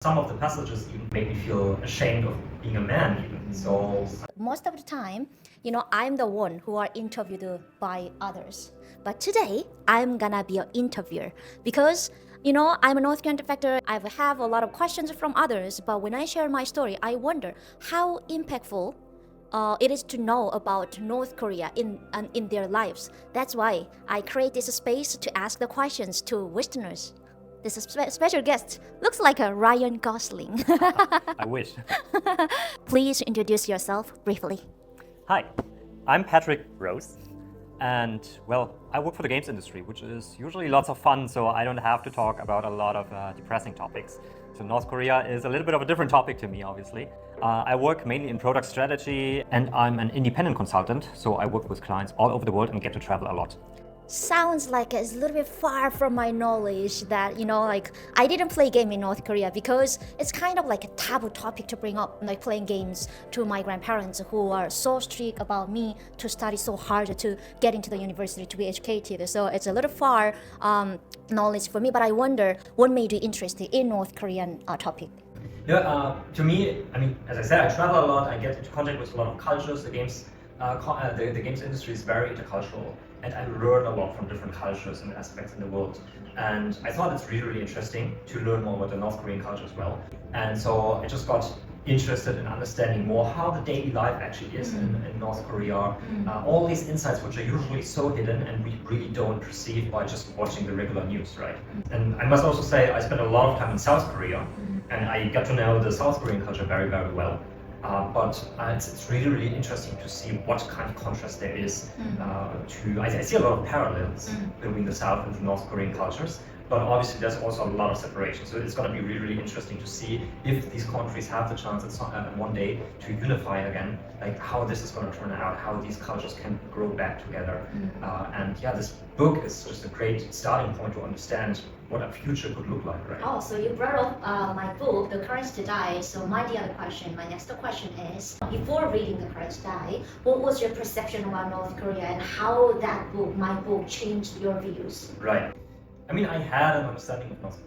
Some of the passages even made me feel ashamed of being a man even. So most of the time, I'm the one who are interviewed by others. But today, I'm gonna be an interviewer because, I'm a North Korean defector. I have a lot of questions from others, but when I share my story, I wonder how impactful it is to know about North Korea in their lives. That's why I create this space to ask the questions to Westerners. This special guest looks like a Ryan Gosling. I wish. Please introduce yourself briefly. Hi, I'm Patrick Rose, and well, I work for the games industry, which is usually lots of fun, so I don't have to talk about a lot of depressing topics. So North Korea is a little bit of a different topic to me, obviously. I work mainly in product strategy, and I'm an independent consultant, so I work with clients all over the world and get to travel a lot. Sounds like it's a little bit far from my knowledge that, I didn't play game in North Korea because it's kind of like a taboo topic to bring up, like playing games to my grandparents who are so strict about me to study so hard to get into the university to be educated. So it's a little far knowledge for me, but I wonder what made you interested in North Korean topic? To me, as I said, I travel a lot. I get into contact with a lot of cultures. The games industry is very intercultural, and I learn a lot from different cultures and aspects in the world. And I thought it's really, really interesting to learn more about the North Korean culture as well. And so I just got interested in understanding more how the daily life actually is in North Korea. All these insights which are usually so hidden and we really don't perceive by just watching the regular news, right? And I must also say I spent a lot of time in South Korea, and I got to know the South Korean culture very, very well. But it's really, really interesting to see what kind of contrast there is I see a lot of parallels between the South and the North Korean cultures, but obviously there's also a lot of separation. So it's going to be really, really interesting to see if these countries have the chance one day to unify again, like how this is going to turn out, how these cultures can grow back together. This book is just a great starting point to understand what a future could look like, right? Oh, so you brought up my book, The Courage to Die. So my next question is, before reading The Courage to Die, what was your perception about North Korea and how my book, changed your views? Right. I had an understanding of North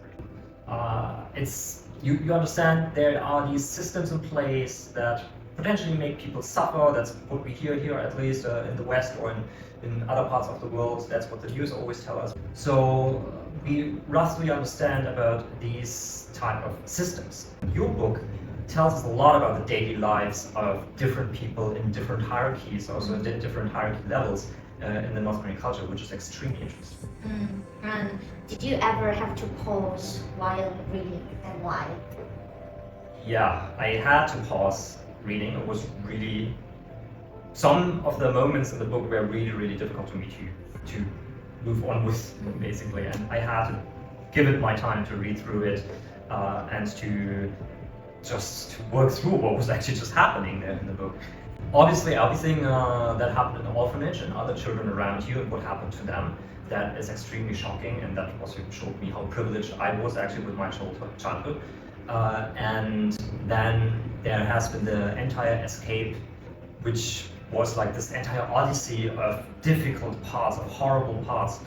Korea. You understand there are these systems in place that potentially make people suffer. That's what we hear here, at least in the West or in other parts of the world. That's what the news always tell us. So we roughly understand about these type of systems. Your book tells us a lot about the daily lives of different people in different hierarchies, also in different hierarchy levels in the North Korean culture, which is extremely interesting. And did you ever have to pause while reading, and why? Yeah, I had to pause reading. It was really, some of the moments in the book were really, really difficult to me to move on with, basically, and I had to give it my time to read through it and to just work through what was actually just happening there in the book. Obviously, everything that happened in the orphanage and other children around you and what happened to them, that is extremely shocking, and that also showed me how privileged I was actually with my childhood. And then there has been the entire escape, which was like this entire odyssey of difficult parts, of horrible parts,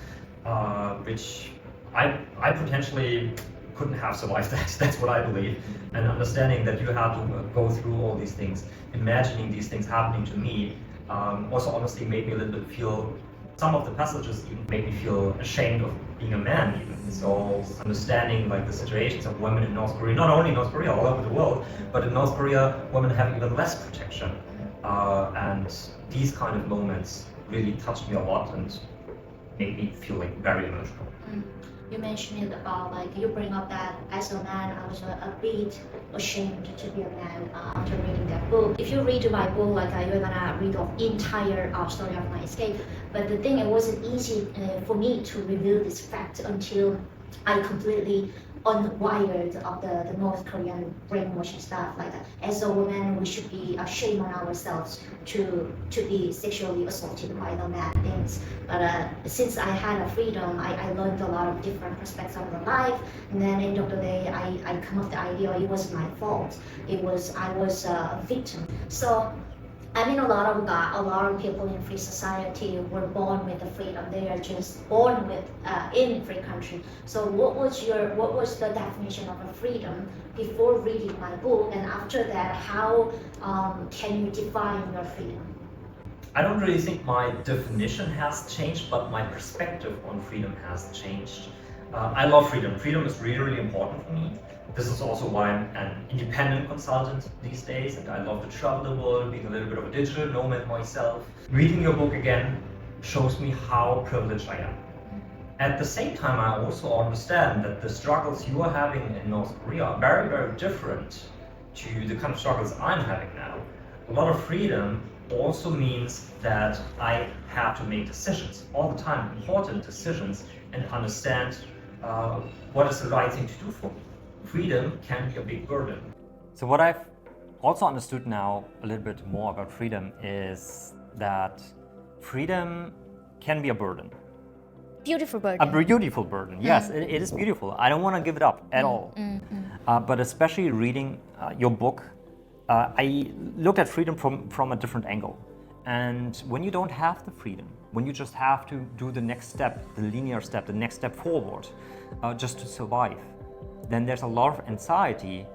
which I potentially couldn't have survived that. That's what I believe. And understanding that you have to go through all these things, imagining these things happening to me, also honestly made me a little bit feel, some of the passages even made me feel ashamed of being a man even. So understanding like the situations of women in North Korea, not only North Korea, all over the world, but in North Korea, women have even less protection. And these kind of moments really touched me a lot and made me feel like very emotional. You mentioned about you bring up that as a man I was a bit ashamed to be a man after reading that book. If you read my book, you're gonna read the entire story of my escape. But the thing, it wasn't easy for me to reveal this fact until I completely unwired of the North Korean brainwashing stuff. Like as a woman, we should be ashamed on ourselves to be sexually assaulted by the man things. But since I had a freedom, I learned a lot of different perspectives of the life. And then end of the day, I come up with the idea it wasn't my fault. I was a victim. So I mean, a lot of people in free society were born with the freedom. They are just born with in free country. So, what was the definition of a freedom before reading my book, and after that, how can you define your freedom? I don't really think my definition has changed, but my perspective on freedom has changed. I love freedom. Freedom is really, really important for me. This is also why I'm an independent consultant these days, and I love to travel the world, being a little bit of a digital nomad myself. Reading your book again shows me how privileged I am. At the same time, I also understand that the struggles you are having in North Korea are very, very different to the kind of struggles I'm having now. A lot of freedom also means that I have to make decisions all the time, important decisions, and understand what is the right thing to do for me. Freedom can be a big burden. So what I've also understood now a little bit more about freedom is that freedom can be a burden. Beautiful burden. A beautiful burden, yes, it is beautiful. I don't want to give it up at all. But especially reading your book, I looked at freedom from a different angle. And when you don't have the freedom, when you just have to do the next step, the linear step, the next step forward, just to survive, then there's a lot of anxiety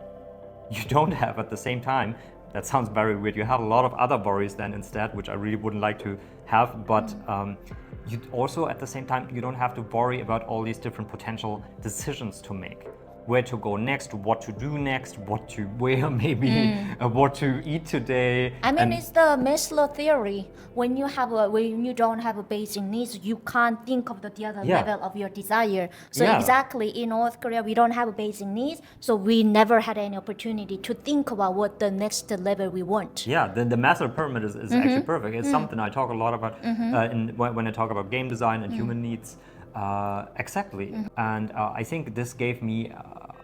you don't have at the same time. That sounds very weird. You have a lot of other worries then instead, which I really wouldn't like to have. But you also, at the same time, you don't have to worry about all these different potential decisions to make. Where to go next, what to do next, what to wear maybe, what to eat today. I mean, it's the Maslow theory. When you don't have a basic needs, you can't think of the other level of your desire. So exactly in North Korea, we don't have a basic needs, so we never had any opportunity to think about what the next level we want. Yeah, the Maslow pyramid is actually perfect. It's something I talk a lot about when I talk about game design and human needs. Exactly. And I think this gave me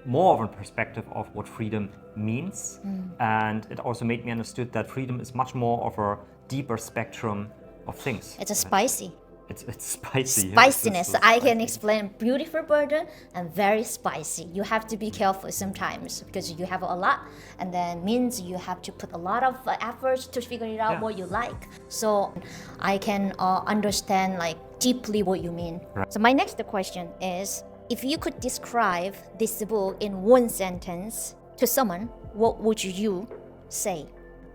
more of a perspective of what freedom means. And it also made me understood that freedom is much more of a deeper spectrum of things. It's a spicy. It's spicy. Spiciness. I can explain beautiful burden and very spicy. You have to be careful sometimes because you have a lot, and then means you have to put a lot of efforts to figure it out what you like. So I can understand like deeply what you mean. Right. So my next question is, if you could describe this book in one sentence to someone, what would you say?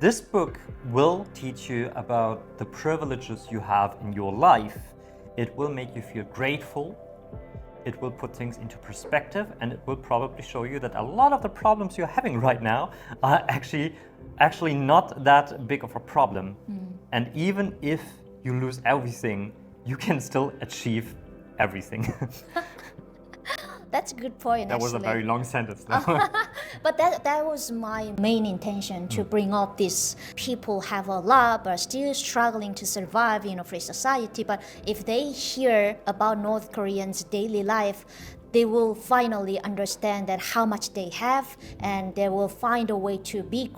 This book will teach you about the privileges you have in your life. It will make you feel grateful. It will put things into perspective, and it will probably show you that a lot of the problems you're having right now are actually not that big of a problem. And even if you lose everything, you can still achieve everything. That's a good point. That was a very long sentence though. But that was my main intention, to bring up this. People have a lot but still struggling to survive in a free society. But if they hear about North Koreans' daily life, they will finally understand that how much they have, and they will find a way to be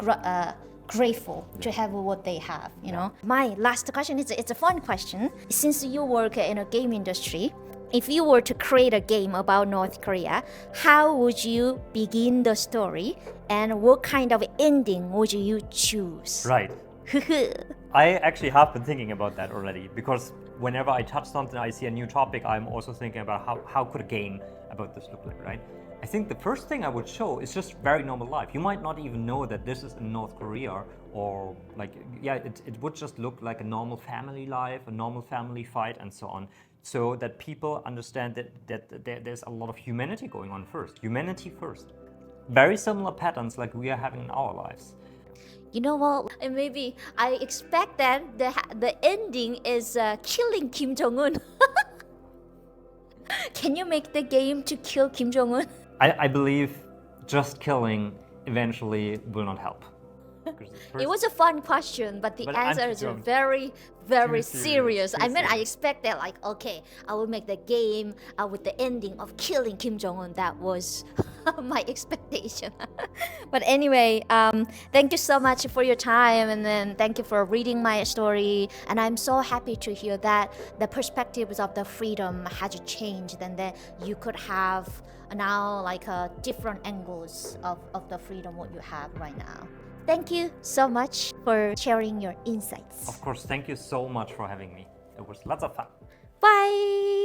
grateful to have what they have, you know. My last question is, it's a fun question. Since you work in a game industry, if you were to create a game about North Korea, how would you begin the story, and what kind of ending would you choose? Right. I actually have been thinking about that already, because whenever I touch something, I see a new topic, I'm also thinking about how could a game about this look like, right? I think the first thing I would show is just very normal life. You might not even know that this is in North Korea, or like, it would just look like a normal family life, a normal family fight, and so on. So that people understand that there's a lot of humanity going on first. Humanity first. Very similar patterns like we are having in our lives. You know what? And maybe I expect that the ending is killing Kim Jong-un. Can you make the game to kill Kim Jong-un? I believe just killing eventually will not help. It was a fun question, but the answer is very, very serious. I mean, I expect that, like, okay, I will make the game with the ending of killing Kim Jong-un. That was my expectation. But anyway, thank you so much for your time, and then thank you for reading my story. And I'm so happy to hear that the perspectives of the freedom has changed, and that you could have now like different angles of the freedom what you have right now. Thank you so much for sharing your insights. Of course, thank you so much for having me. It was lots of fun. Bye!